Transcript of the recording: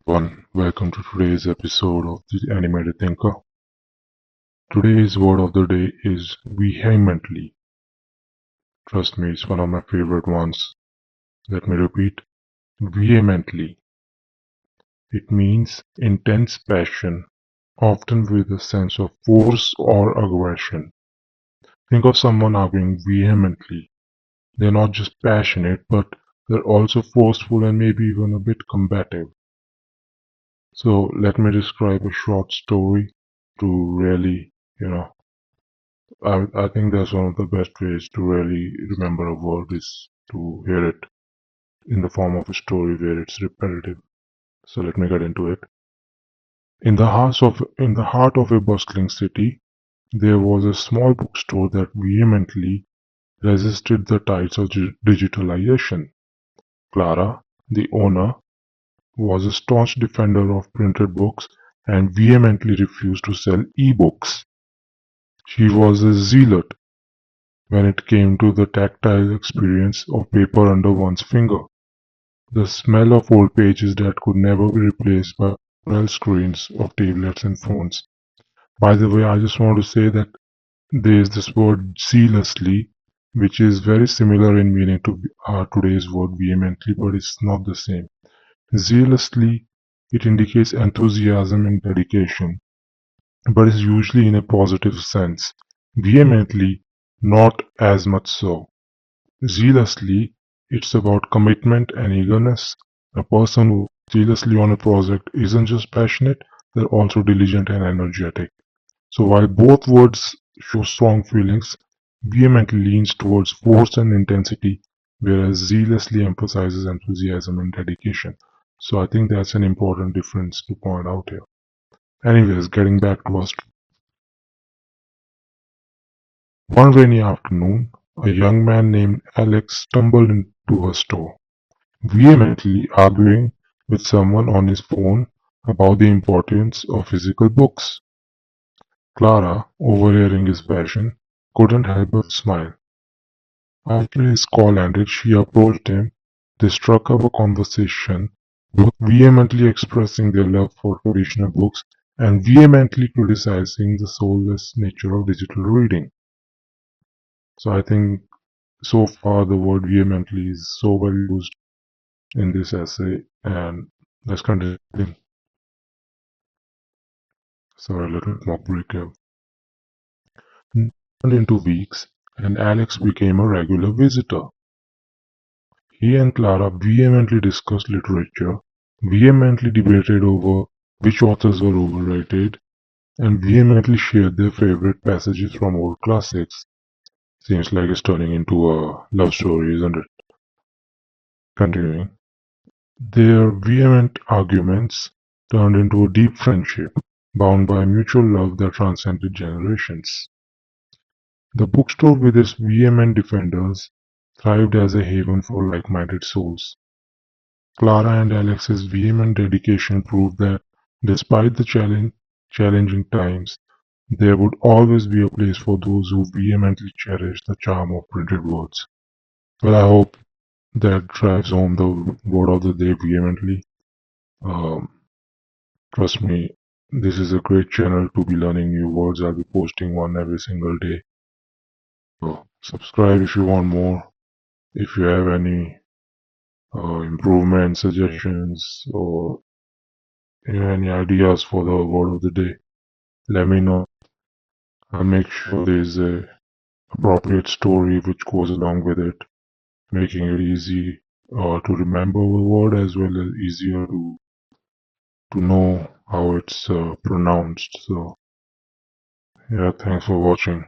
Welcome to today's episode of The Animated Thinker. Today's word of the day is vehemently. Trust me, it's one of my favorite ones. Let me repeat, vehemently. It means intense passion, often with a sense of force or aggression. Think of someone arguing vehemently. They're not just passionate, but they're also forceful and maybe even a bit combative. So let me describe a short story to really, I think that's one of the best ways to really remember a word is to hear it in the form of a story where it's repetitive. So let me get into it. In the heart of a bustling city, there was a small bookstore that vehemently resisted the tides of digitalization. Clara, the owner, was a staunch defender of printed books and vehemently refused to sell e-books. She was a zealot when it came to the tactile experience of paper under one's finger, the smell of old pages that could never be replaced by dull screens of tablets and phones. By the way, I just want to say that there is this word zealously, which is very similar in meaning to today's word vehemently, but it's not the same. Zealously, it indicates enthusiasm and dedication, but is usually in a positive sense. Vehemently, not as much so. Zealously, it's about commitment and eagerness. A person who zealously on a project isn't just passionate, they're also diligent and energetic. So while both words show strong feelings, vehemently leans towards force and intensity, whereas zealously emphasizes enthusiasm and dedication. So I think that's an important difference to point out here. Anyways, getting back to us. One rainy afternoon, a young man named Alex stumbled into a store, vehemently arguing with someone on his phone about the importance of physical books. Clara, overhearing his passion, couldn't help but smile. After his call ended, she approached him. They struck up a conversation, both vehemently expressing their love for traditional books and vehemently criticizing the soulless nature of digital reading. So I think so far the word vehemently is so well used in this essay, and let's continue. Sorry, a little mock break here. Turned into weeks, and Alex became a regular visitor. He and Clara vehemently discussed literature, vehemently debated over which authors were overrated, and vehemently shared their favorite passages from old classics. Seems like it's turning into a love story, isn't it? Continuing. Their vehement arguments turned into a deep friendship, bound by mutual love that transcended generations. The bookstore with its vehement defenders thrived as a haven for like-minded souls. Clara and Alex's vehement dedication proved that, despite the challenging times, there would always be a place for those who vehemently cherish the charm of printed words. Well, I hope that drives home the word of the day vehemently. Um, Trust me, this is a great channel to be learning new words. I'll be posting one every single day. So subscribe if you want more. If you have any improvement suggestions or any ideas for the word of the day, let me know. I'll make sure there's a appropriate story which goes along with it, making it easy to remember the word as well as easier to know how it's pronounced. So yeah, thanks for watching.